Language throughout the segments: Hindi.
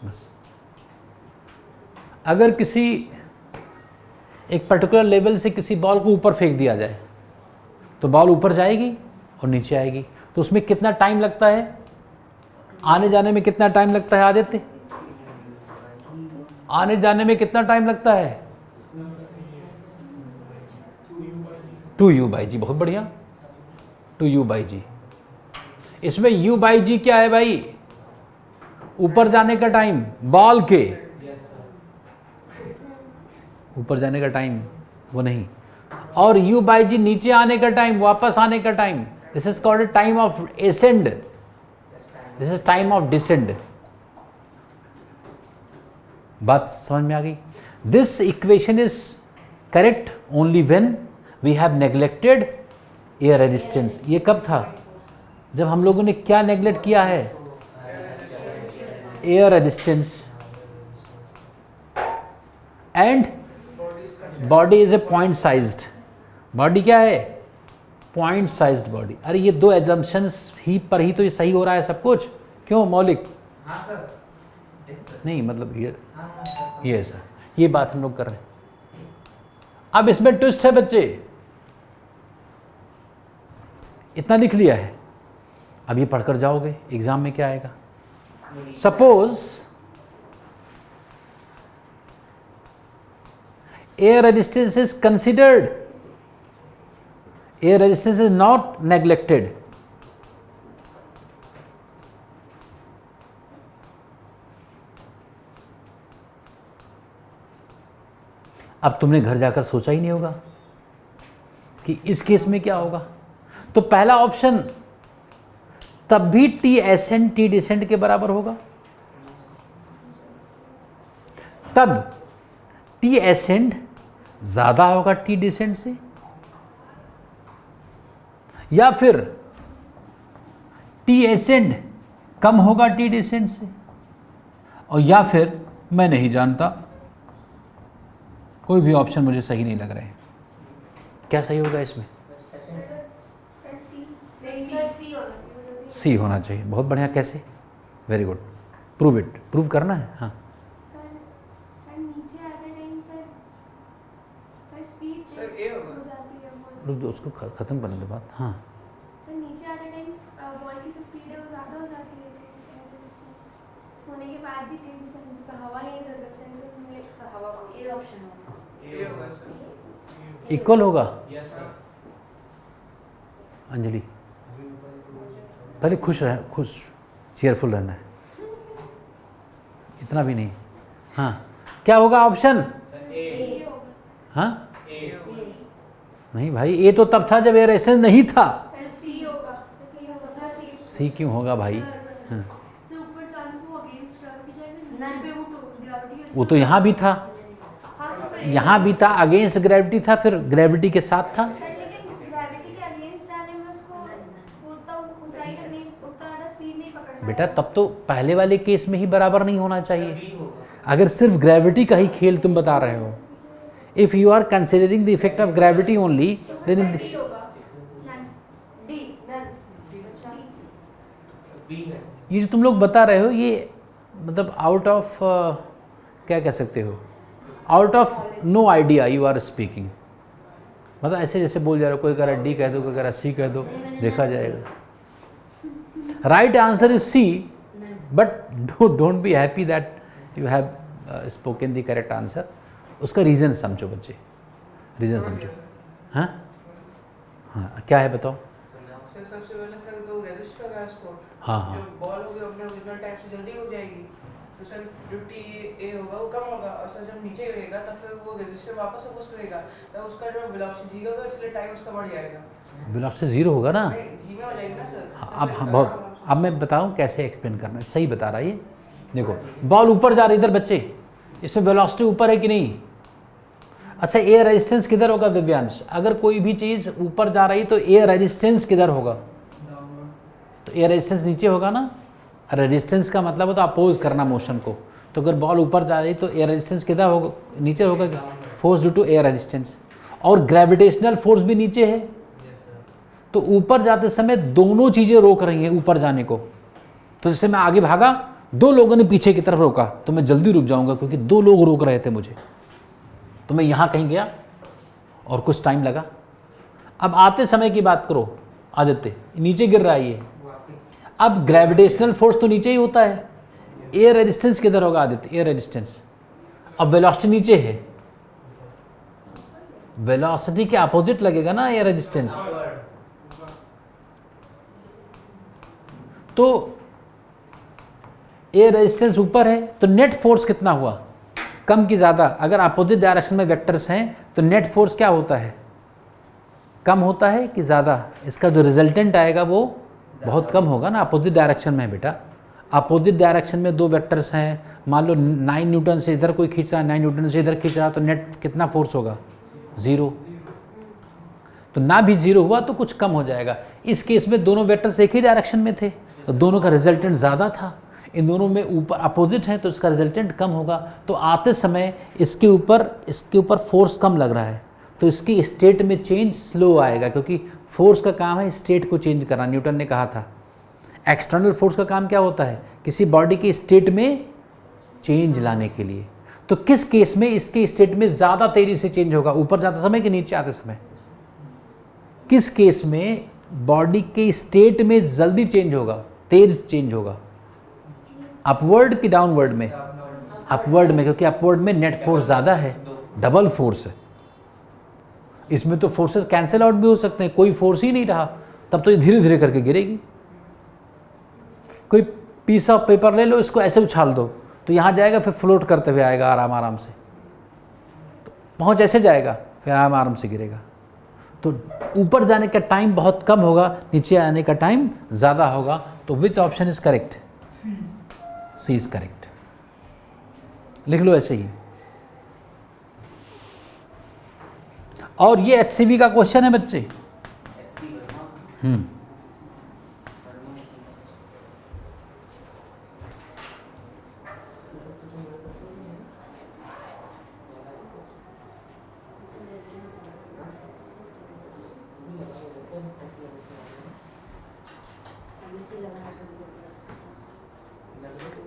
बस। अगर किसी एक पर्टिकुलर लेवल से किसी बॉल को ऊपर फेंक दिया जाए तो बॉल ऊपर जाएगी और नीचे आएगी, तो उसमें कितना टाइम लगता है, आने जाने में कितना टाइम लगता है आदित्य? आने जाने में कितना टाइम लगता है? 2u/g। बहुत बढ़िया, 2u/g। इसमें u/g क्या है भाई? ऊपर जाने का टाइम, बॉल के ऊपर जाने का टाइम, वो नहीं, और u/g नीचे आने का टाइम, वापस आने का time. This is called time of ascend, this is time of descend. बात समझ में आ गई? This equation is correct only when we have neglected air resistance. ये कब था? जब हम लोगों ने क्या नेग्लेक्ट किया है? Air resistance. And body is a point sized body. क्या है? Point sized body. अरे ये दो एजम्पशंस ही पर ही तो ये सही हो रहा है सब कुछ। क्यों मौलिक? नहीं मतलब ये सर, ये बात हम लोग कर रहे हैं। अब इसमें ट्विस्ट है बच्चे, इतना लिख लिया है, अब ये पढ़कर जाओगे एग्जाम में क्या आएगा। Suppose air resistance is considered, air resistance is not neglected. अब तुमने घर जाकर सोचा ही नहीं होगा कि इस केस में क्या होगा। तो पहला ऑप्शन तब भी टी एसेंड टी डिसेंड के बराबर होगा, तब टी एसेंड ज्यादा होगा टी डिसेंड से, या फिर टी एसेंड कम होगा टी डिसेंड से, और या फिर मैं नहीं जानता, कोई भी ऑप्शन मुझे सही नहीं लग रहे हैं। क्या सही होगा इसमें? सी होना चाहिए। बहुत बढ़िया। कैसे? Very good, prove it. Prove करना है। हाँ रुक दो, उसको खत्म करने दो बात। हाँ सर, नीचे आते टाइम बॉल की जो स्पीड है वो ज़्यादा हो जाती है, होने के बाद भी तेजी से हवा नहीं, रेजिस्टेंस हवा को, ये ऑप्शन होगा सर। इक्वल होगा। अंजलि पहले खुश रह, खुश चेयरफुल रहना है, इतना भी नहीं। हाँ क्या होगा ऑप्शन? हाँ नहीं भाई, ए तो तब था जब एयर रेजिस्टेंस नहीं था। सी क्यों होगा भाई? हाँ। वो तो यहाँ भी था, यहाँ भी था, अगेंस्ट ग्रेविटी था, फिर ग्रेविटी के साथ था। बेटा तब तो पहले वाले केस में ही बराबर नहीं होना चाहिए। अगर सिर्फ ग्रेविटी का ही खेल तुम बता रहे हो, if you are considering the effect of gravity only, then in the ये जो तुम लोग बता रहे हो ये मतलब आउट ऑफ क्या कह सकते हो, out of no idea you are speaking. मतलब ऐसे जैसे बोल जा रहे हो, कोई कह रहा डी कह दो, कोई कह रहा सी कह दो, देखा जाएगा। Right answer is C, but don't be happy that you have spoken the correct answer. उसका रीज़न समझो बच्चे, रीज़न समझो। हाँ हाँ क्या है बताओ। सबसे पहले सर तो रेजिस्ट कर रहा है इसको। हाँ हाँ जो बॉल होगी अपने ओरिजिनल टाइप से जल्दी हो जाएगी, तो सर जो टी ए होगा वो कम होगा, और सर जब नीचे गिरेगा तब फिर वो रेजिस्टर वापस अपोज करेगा, तो उसका जो वेलोसिटी धीरे होगा इसलिए टाइम उसका बढ़ जाएगा। वेलोसिटी जीरो होगा ना? धीमे हो जाएगी ना सर। अब हाँ बहुत, अब मैं बताऊँ कैसे एक्सप्लेन करना है। सही बता रहा है ये। देखो बॉल ऊपर जा रही, इधर बच्चे इसमें वेलोसिटी ऊपर है कि नहीं? अच्छा एयर रेजिस्टेंस किधर होगा दिव्यांश? अगर कोई भी चीज़ ऊपर जा रही तो एयर रेजिस्टेंस किधर होगा? तो एयर रेजिस्टेंस नीचे होगा ना। रेजिस्टेंस का मतलब होता है अपोज करना मोशन को। तो अगर बॉल ऊपर जा रही तो एयर रेजिस्टेंस किधर होगा? नीचे होगा। Force due to air resistance, और ग्रेविटेशनल फोर्स भी नीचे है। तो ऊपर जाते समय दोनों चीज़ें रोक रही हैं ऊपर जाने को। तो जैसे मैं आगे भागा, 2 लोगों ने पीछे की तरफ रोका तो मैं जल्दी रुक जाऊंगा क्योंकि 2 लोग रोक रहे थे मुझे, तो मैं यहाँ कहीं गया और कुछ टाइम लगा। अब आते समय की बात करो, आदित्य नीचे गिर रहा है ये, अब ग्रेविटेशनल फोर्स तो नीचे ही होता है, एयर रेजिस्टेंस किधर होगा आदित्य? Air resistance. अब वेलोसिटी नीचे है, वेलोसिटी के अपोजिट लगेगा ना एयर रेजिस्टेंस। तो एयर रेजिस्टेंस ऊपर है तो नेट फोर्स कितना हुआ? कम की ज़्यादा? अगर अपोजिट डायरेक्शन में वेक्टर्स हैं तो नेट फोर्स क्या होता है? कम होता है कि ज़्यादा? इसका जो रिजल्टेंट आएगा वो बहुत कम होगा ना, अपोजिट डायरेक्शन में है बेटा। अपोजिट डायरेक्शन में 2 वेक्टर्स हैं, मान लो 9 न्यूटन से इधर कोई खींच रहा है, 9 न्यूटन से इधर खींच रहा है, तो नेट कितना फोर्स होगा? 0। तो ना भी 0 हुआ तो कुछ कम हो जाएगा। इस केस में दोनों वेक्टर्स एक ही डायरेक्शन में थे तो दोनों का रिजल्टेंट ज़्यादा था, इन दोनों में ऊपर अपोजिट है तो इसका रिजल्टेंट कम होगा। तो आते समय इसके ऊपर फोर्स कम लग रहा है तो इसकी स्टेट में चेंज स्लो आएगा, क्योंकि फोर्स का काम है स्टेट को चेंज करना। न्यूटन ने कहा था एक्सटर्नल फोर्स का काम क्या होता है? किसी बॉडी की स्टेट में चेंज लाने के लिए। तो किस केस में इसके स्टेट में ज़्यादा तेज़ी से चेंज होगा, ऊपर जाते समय कि नीचे आते समय? किस केस में बॉडी के स्टेट में जल्दी चेंज होगा, तेज चेंज होगा? अपवर्ड कि डाउनवर्ड में? अपवर्ड में, क्योंकि अपवर्ड में नेट फोर्स ज़्यादा है, डबल फोर्स है। इसमें तो फोर्सेस कैंसिल आउट भी हो सकते हैं, कोई फोर्स ही नहीं रहा, तब तो ये धीरे धीरे करके गिरेगी। कोई पीस ऑफ पेपर ले लो, इसको ऐसे उछाल दो तो यहाँ जाएगा, फिर फ्लोट करते हुए आएगा आराम आराम से, तो पहुँच ऐसे जाएगा, फिर आराम आराम से गिरेगा। तो ऊपर जाने का टाइम बहुत कम होगा, नीचे आने का टाइम ज़्यादा होगा। तो which option is correct? C is correct. लिख लो ऐसे ही। और ये HCV का क्वेश्चन है बच्चे।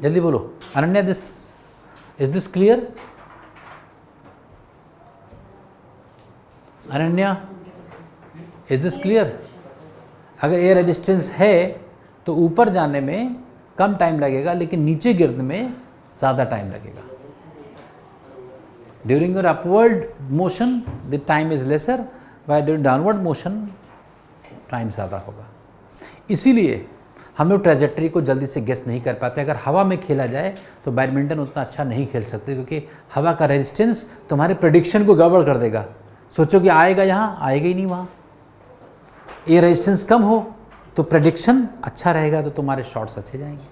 जल्दी बोलो Ananya, is this clear? Ananya, is this clear? अगर एयर रेजिस्टेंस है तो ऊपर जाने में कम टाइम लगेगा, लेकिन नीचे गिरने में ज़्यादा टाइम लगेगा। During your upward motion the time is lesser, by during downward motion time ज़्यादा होगा। इसीलिए हम लोग ट्रेजेक्टरी को जल्दी से गेस नहीं कर पाते। अगर हवा में खेला जाए तो बैडमिंटन उतना अच्छा नहीं खेल सकते, क्योंकि हवा का रेजिस्टेंस तुम्हारे प्रेडिक्शन को गड़बड़ कर देगा। सोचो कि आएगा यहाँ, आएगा ही नहीं वहाँ। ये रेजिस्टेंस कम हो तो प्रेडिक्शन अच्छा रहेगा, तो तुम्हारे शॉट्स अच्छे जाएंगे।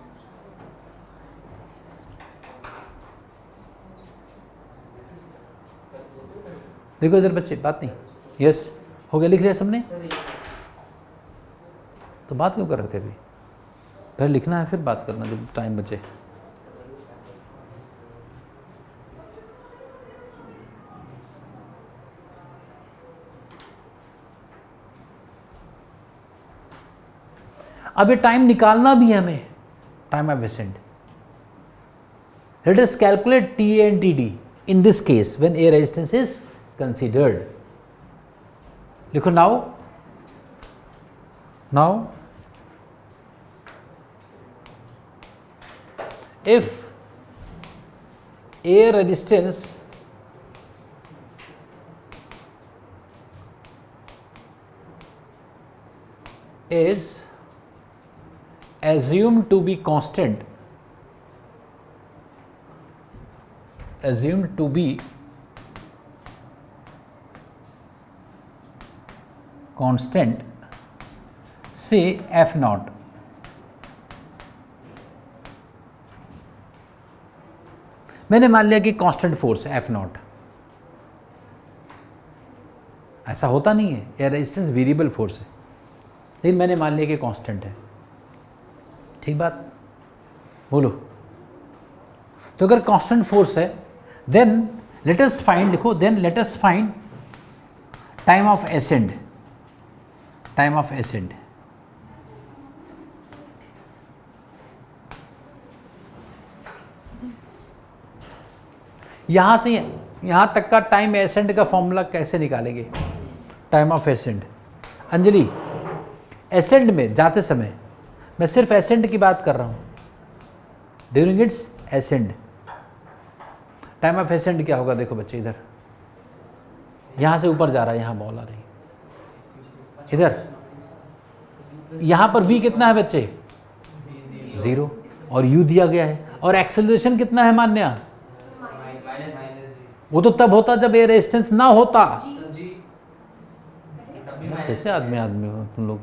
देखो इधर बच्चे, बात नहीं, यस हो गया, लिख लिया सबने? तो बात क्यों कर रहे थे अभी? पहले लिखना है फिर बात करना जब टाइम बचे। अब ये टाइम निकालना भी है हमें, time of ascent. Let us calculate TA and TD in this case when air resistance is considered. लिखो now if air resistance is assumed to be constant, assumed to be constant, say F naught. मैंने मान लिया कि कांस्टेंट फोर्स है F नॉट। ऐसा होता नहीं है, एयर रेजिस्टेंस वेरिएबल फोर्स है, लेकिन मैंने मान लिया कि कांस्टेंट है। ठीक बात, बोलो। तो अगर कांस्टेंट फोर्स है देन लेट अस फाइंड, लिखो then let us find time of ascent, time of ascent। यहाँ से यहाँ तक का टाइम एसेंड का फॉर्मूला कैसे निकालेंगे? Time of ascend. Anjali, ascend में जाते समय मैं सिर्फ एसेंड की बात कर रहा हूँ, during its ascend time of ascend क्या होगा? देखो बच्चे, इधर यहाँ से ऊपर जा रहा है, यहाँ बॉल आ रही है, इधर यहाँ पर v कितना है बच्चे? 0, और u दिया गया है, और एक्सेलरेशन कितना है मान्या? वो तो तब होता जब ये रेजिस्टेंस ना होता। कैसे आदमी हो तुम लोग?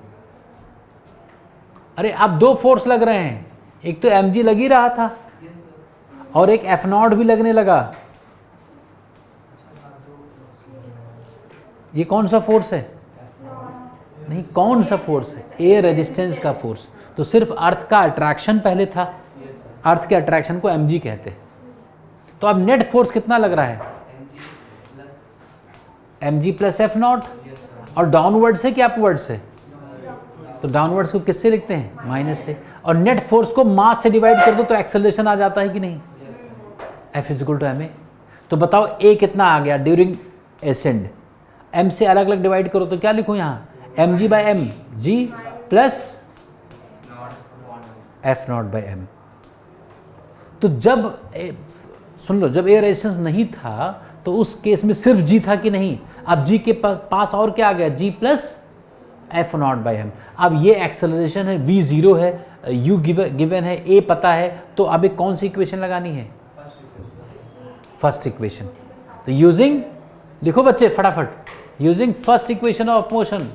अरे अब दो फोर्स लग रहे हैं, एक तो mg लग ही रहा था और एक F0 भी लगने लगा। ये कौन सा फोर्स है? नहीं, कौन सा फोर्स है? ए रेजिस्टेंस का फोर्स। तो सिर्फ अर्थ का अट्रैक्शन पहले था, अर्थ के अट्रैक्शन को mg कहते हैं। तो अब नेट फोर्स कितना लग रहा है? mg प्लस F0, और डाउनवर्ड से कि अपवर्ड से? तो डाउनवर्ड्स को किससे लिखते हैं? माइनस से। और नेट फोर्स को मास से डिवाइड कर दो तो एक्सेलरेशन आ जाता है कि नहीं? F equal to ma। तो बताओ a कितना आ गया ड्यूरिंग एसेंड? m से अलग अलग डिवाइड करो तो क्या लिखूं यहाँ? mg by m, g plus F0 by m। तो जब सुन लो, जब ए रेजिस्टेंस नहीं था तो उस केस में सिर्फ g था कि नहीं? अब g के पास और क्या आ गया? g plus F0 by m। अब ये एक्सेलरेशन है, v 0 है, u गिवन है, a पता है, तो अब एक कौन सी इक्वेशन लगानी है? First equation. तो यूजिंग, लिखो बच्चे फटाफट, using first equation of motion,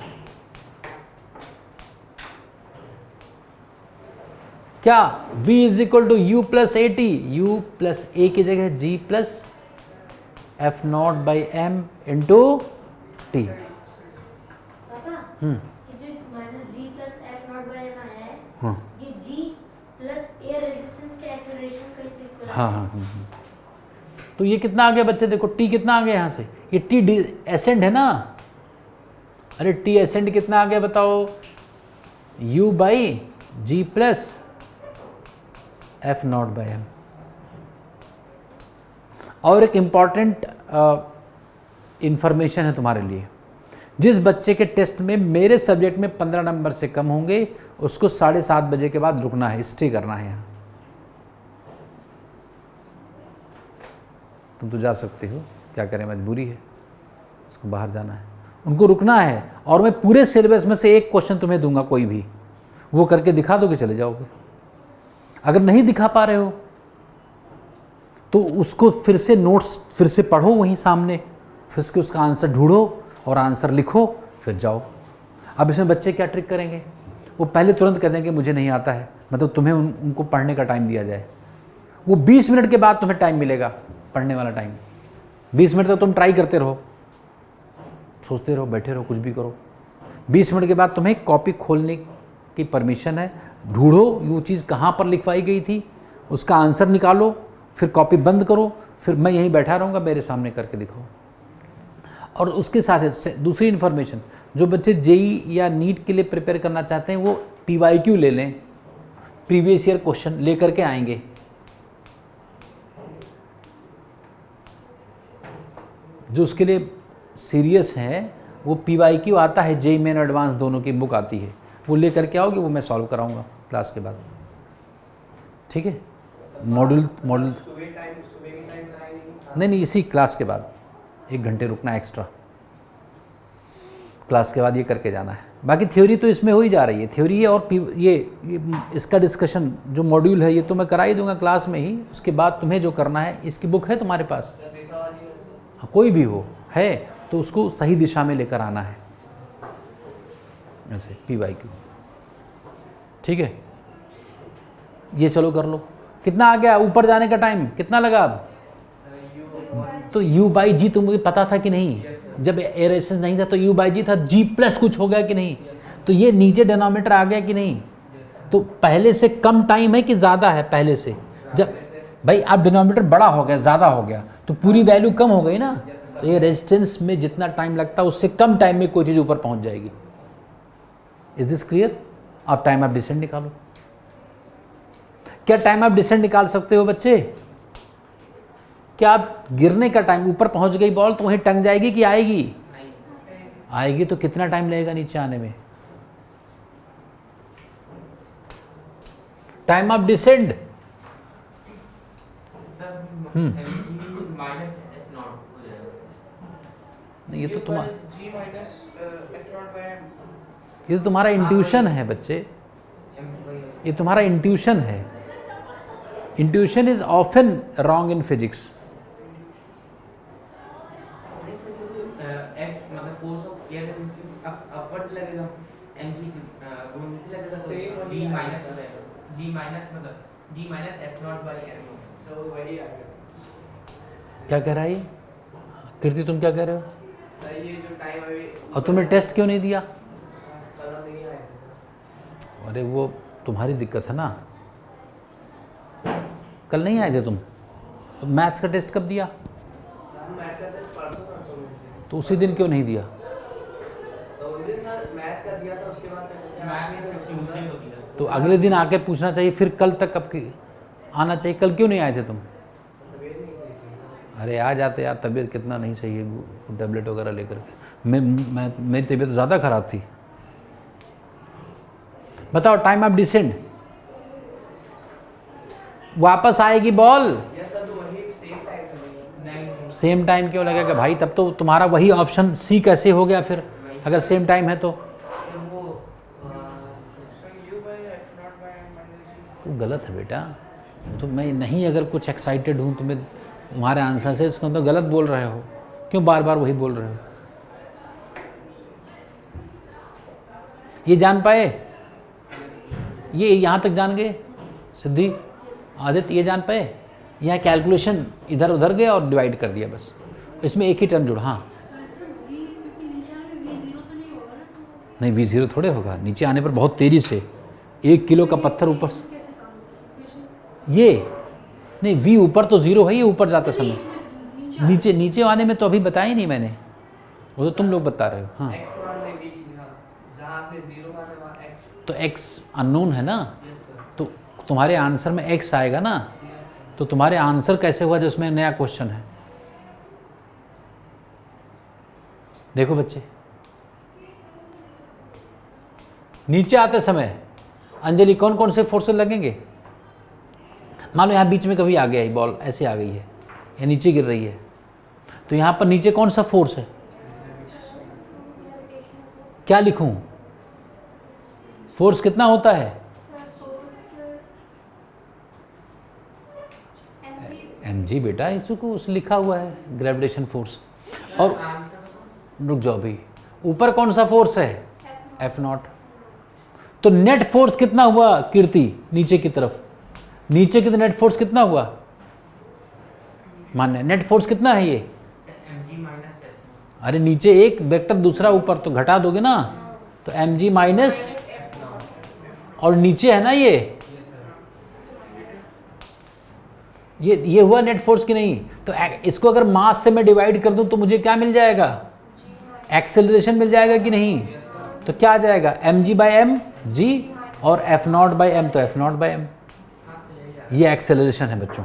क्या? v is equal to u plus a t, u plus a की जगह g plus F0 by m into t. पापा, ये जो minus g plus F0 by m आया है, हाँ ये g प्लस a रेजिस्टेंस के एक्सेलरेशन का इक्वल है। हाँ। तो ये कितना आ गया बच्चे? देखो t कितना आ गया यहाँ से? ये t एसेंड है ना? अरे t एसेंड कितना आ गया बताओ? u by g plus F0 by m। और एक इम्पॉर्टेंट इंफॉर्मेशन है तुम्हारे लिए, जिस बच्चे के टेस्ट में मेरे सब्जेक्ट में 15 नंबर से कम होंगे उसको 7:30 बजे के बाद रुकना है, स्टे करना है यहाँ। तुम तो जा सकते हो, क्या करें, मजबूरी है, उसको बाहर जाना है, उनको रुकना है। और मैं पूरे सिलेबस में से एक क्वेश्चन तुम्हें दूंगा, कोई भी, वो करके दिखा दोगे, चले जाओगे। अगर नहीं दिखा पा रहे हो तो उसको फिर से नोट्स फिर से पढ़ो वहीं सामने, फिर से उसका आंसर ढूंढो और आंसर लिखो, फिर जाओ। अब इसमें बच्चे क्या ट्रिक करेंगे? वो पहले तुरंत कह देंगे मुझे नहीं आता है, मतलब तुम्हें उनको पढ़ने का टाइम दिया जाए। वो 20 मिनट के बाद तुम्हें टाइम मिलेगा, पढ़ने वाला टाइम। 20 मिनट तक तुम ट्राई करते रहो, सोचते रहो, बैठे रहो, कुछ भी करो। 20 मिनट के बाद तुम्हें कॉपी खोलने की परमिशन है। ढूंढो वो चीज़ कहाँ पर लिखवाई गई थी, उसका आंसर निकालो, फिर कॉपी बंद करो, फिर मैं यहीं बैठा रहूँगा, मेरे सामने करके दिखाओ। और उसके साथ दूसरी इन्फॉर्मेशन, जो बच्चे जेई या नीट के लिए प्रिपेयर करना चाहते हैं वो PYQ ले लें, प्रीवियस ईयर क्वेश्चन लेकर के आएंगे। जो उसके लिए सीरियस हैं वो PYQ आता है, जेई मेन एडवांस दोनों की बुक आती है, वो ले करके आओगे, वो मैं सॉल्व कराऊंगा क्लास के बाद, ठीक है? मॉड्यूल नहीं, इसी क्लास के बाद 1 घंटे रुकना एक्स्ट्रा, क्लास के बाद ये करके जाना है। बाकी थ्योरी तो इसमें हो ही जा रही है, थ्योरी और ये इसका डिस्कशन जो मॉड्यूल है ये तो मैं करा ही दूंगा क्लास में ही। उसके बाद तुम्हें जो करना है, इसकी बुक है तुम्हारे पास? हाँ, कोई भी हो है तो उसको सही दिशा में लेकर आना है, ऐसे PYQ, ठीक है? ये चलो कर लो। कितना आ गया ऊपर जाने का टाइम, कितना लगा अब? तो u बाई जी तुम्हें पता था कि नहीं? जब ए रेजिस्टेंस नहीं था तो u बाई जी था, g प्लस कुछ हो गया कि नहीं? तो ये नीचे डिनोमिनेटर आ गया कि नहीं? तो पहले से कम टाइम है कि ज़्यादा है पहले से? जब भाई अब डिनोमिनेटर बड़ा हो गया, ज़्यादा हो गया, तो पूरी वैल्यू कम हो गई ना। तो ये रेजिस्टेंस में जितना टाइम लगता है उससे कम टाइम में कोई चीज़ ऊपर पहुँच जाएगी। Is this clear? आप टाइम ऑफ डिसेंट निकालो। क्या टाइम ऑफ डिसेंट निकाल सकते हो बच्चे? क्या आप गिरने का टाइम, ऊपर पहुंच गई बॉल तो वहीं टंग जाएगी कि आएगी? आएगी तो कितना टाइम लगेगा नीचे आने में? टाइम ऑफ डिसेंड ये तो तुम्हारा G minus F naught by M. ये तो तुम्हारा इंट्यूशन है बच्चे, ये तुम्हारा इंट्यूशन है। Intuition is often wrong in physics. क्या कह रहा है ये? कीर्ति तुम क्या कह रहे हो? सर ये जो टाइम अभी और तुमने टेस्ट क्यों नहीं दिया? कल नहीं आया। अरे वो तुम्हारी दिक्कत है ना, कल नहीं आए थे तुम, तो मैथ्स का टेस्ट कब दिया? सर मैथ का टेस्ट परसों था तो तो उसी दिन क्यों नहीं दिया? तो उस दिन सर मैथ का दिया था, उसके बाद तो अगले दिन आके पूछना चाहिए, फिर कल तक कब की आना चाहिए, कल क्यों नहीं आए थे तुम? तबीयत नहीं सही थी। अरे आ जाते यार, तबीयत कितना नहीं सही है, टैबलेट वगैरह लेकर के। मेरी तबीयत तो ज़्यादा ख़राब थी। बताओ टाइम ऑफ डिसेंड, वापस आएगी बॉल, यस सर, तो वही सेम टाइम का नहीं। सेम टाइम क्यों लगेगा भाई? तब तो तुम्हारा वही ऑप्शन सी कैसे हो गया फिर, अगर सेम टाइम है तो? Sir U by F naught by M minus G। तो गलत है बेटा, तो मैं नहीं अगर कुछ एक्साइटेड हूँ तुम्हें तुम्हारे आंसर से, इसका तो गलत बोल रहे हो, क्यों बार बार वही बोल रहे हो? ये जान पाए? ये यहाँ तक जान गए सिद्धि आदित्य, ये जान पाए? यहाँ कैलकुलेशन इधर उधर गया और डिवाइड कर दिया बस, इसमें एक ही टर्म जुड़ा। हाँ नहीं, V0 थोड़े होगा, नीचे आने पर बहुत तेज़ी से 1 किलो का पत्थर ऊपर से, ये नहीं, V ऊपर तो 0 है, ये ऊपर जाते समय नीचे नीचे आने में तो अभी बताया ही नहीं मैंने, वो तो तुम लोग बता रहे हो। हाँ X मान ले भी जहाँ आपने 0 माना वहाँ X। तो x अननोन है ना, तो तुम्हारे आंसर में x आएगा ना, तो तुम्हारे आंसर कैसे हुआ जिसमें नया क्वेश्चन है? देखो बच्चे, नीचे आते समय अंजलि कौन कौन से फोर्सेस लगेंगे? मान लो यहाँ बीच में कभी आ गया है, बॉल ऐसे आ गई है या नीचे गिर रही है, तो यहाँ पर नीचे कौन सा फोर्स है? क्या लिखूं? फोर्स कितना होता है? mg बेटा, इसको उस लिखा हुआ है ग्रेविटेशन फोर्स। और रुक जाओ भाई, ऊपर कौन सा फोर्स है? F0। तो नेट फोर्स कितना हुआ कीर्ति नीचे की तरफ? नीचे की तो नेट फोर्स कितना हुआ? मान्य नेट फोर्स कितना है ये? अरे नीचे एक वेक्टर दूसरा ऊपर, तो घटा दोगे ना, तो mg माइनस, और नीचे है ना ये हुआ नेट फोर्स की नहीं? तो इसको अगर मास से मैं डिवाइड कर दूं तो मुझे क्या मिल जाएगा? एक्सेलरेशन मिल जाएगा कि नहीं? तो क्या आ जाएगा? mg बाई एम जी और F0 बाई एम, तो F0 बाई एम। ये एक्सेलरेशन है बच्चों,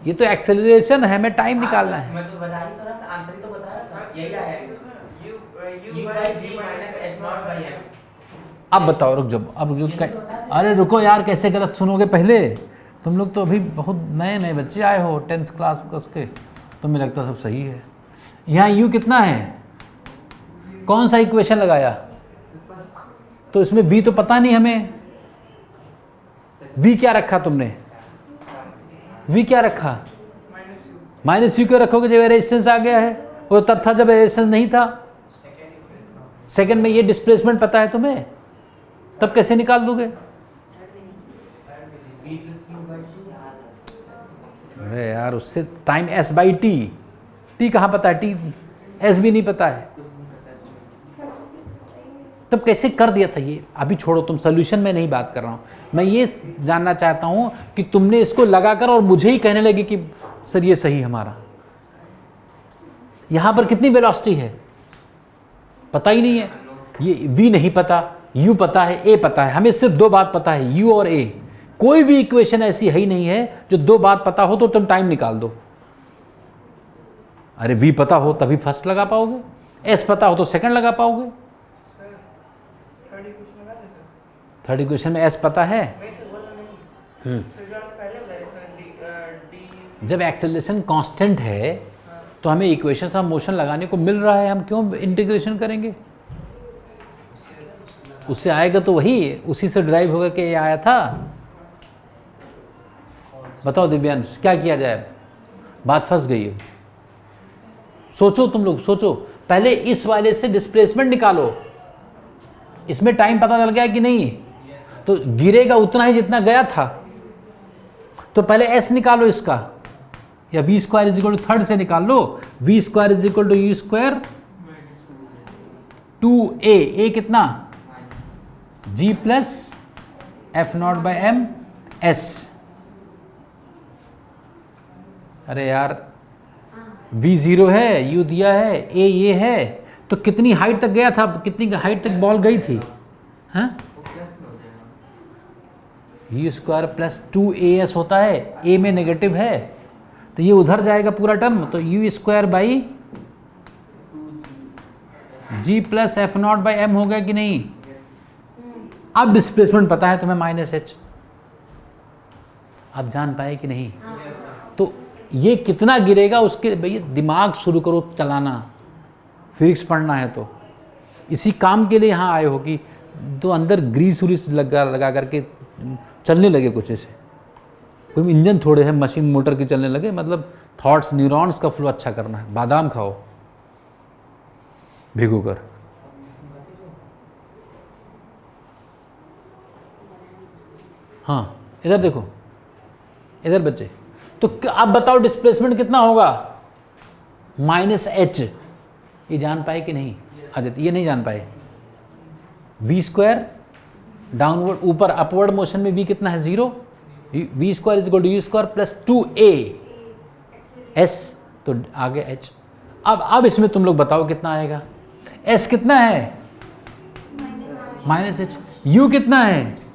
ये तो एक्सेलरेशन है, मैं टाइम निकालना है। मैं तो बता ही तो रहा था, आंसर ही तो बता रहा था, यही आएगा। U by G minus F0 by M। अब बताओ, रुक जाओ, अब रुक जाओ, अरे रुको यार, कैसे गलत सुनोगे? पहले तुम लोग तो अभी बहुत नए नए बच्चे आए हो 10th क्लास कस के, तुम्हें लगता सब सही है। यहाँ U कितना है? कौन सा इक्वेशन लगाया? तो इसमें V तो पता नहीं हमें, V क्या रखा तुमने? V क्या रखा? माइनस यू क्यों रखोगे जब रेजिस्टेंस आ गया है? वो तब था जब रेजिस्टेंस नहीं था। सेकंड में ये डिस्प्लेसमेंट पता है तुम्हें, तब कैसे निकाल दोगे? अरे यार, उससे time S by T, T कहाँ पता है? टी S भी नहीं पता है, तब कैसे कर दिया था ये? अभी छोड़ो, तुम सोल्यूशन में नहीं बात कर रहा हूँ, मैं ये जानना चाहता हूँ कि तुमने इसको लगाकर और मुझे ही कहने लगे कि सर ये सही हमारा। यहाँ पर कितनी वेलोसिटी है पता ही नहीं है, ये V नहीं पता, U पता है, A पता है, हमें सिर्फ दो बात पता है, U और A, कोई भी इक्वेशन ऐसी है ही नहीं है जो दो बात पता हो तो तुम टाइम निकाल दो। अरे v पता हो तभी फर्स्ट लगा पाओगे, s पता हो तो सेकंड लगा पाओगे। सर थर्ड इक्वेशन लगा देते थर्ड इक्वेशन में s पता है। नहीं सर, बोला नहीं सर, जो आपने पहले बताया सर डी जब एक्सेलरेशन कांस्टेंट है तो हमें इक्वेशन ऑफ मोशन लगाने को मिल रहा है, हम क्यों इंटीग्रेशन करेंगे? उससे आएगा तो वही, उसी से ड्राइव होकर के ये आया था। बताओ दिव्यांश क्या किया जाए? बात फंस गई है। सोचो तुम लोग, सोचो पहले इस वाले से डिस्प्लेसमेंट निकालो। इसमें टाइम पता चल गया कि नहीं? तो गिरेगा उतना ही जितना गया था। तो पहले s निकालो इसका, या v square is equal to third से निकाल लो। v square is equal to u square 2a, a कितना? g plus F naught by M S. अरे यार v जीरो है, u दिया है, a ये है, तो कितनी हाइट तक गया था? कितनी हाइट तक बॉल गई थी? हाँ, u स्क्वायर प्लस 2as होता है, a में नेगेटिव है तो ये उधर जाएगा पूरा टर्म, तो u square by g plus F naught by M हो गया कि नहीं? अब डिस्प्लेसमेंट पता है तुम्हें माइनस h। आप जान पाए कि नहीं? तो ये कितना गिरेगा उसके भैया दिमाग शुरू करो चलाना, फिजिक्स पढ़ना है तो। इसी काम के लिए यहाँ आए हो कि तो अंदर ग्रीस व्रीस लगा करके चलने लगे कुछ ऐसे। कोई इंजन थोड़े है मशीन मोटर की चलने लगे, मतलब थॉट्स न्यूरॉन्स का फ्लो अच्छा करना है। बादाम खाओ भिगो कर। हाँ इधर देखो, इधर बच्चे, तो अब बताओ डिस्प्लेसमेंट कितना होगा? Minus H. ये जान पाए कि नहीं आदित्य? ये नहीं जान पाए। v स्क्वायर डाउनवर्ड, ऊपर अपवर्ड मोशन में v कितना है? 0। v square is equal to u square plus 2a s, तो आगे h। अब इसमें तुम लोग बताओ कितना आएगा? s कितना है? Minus h। u कितना है?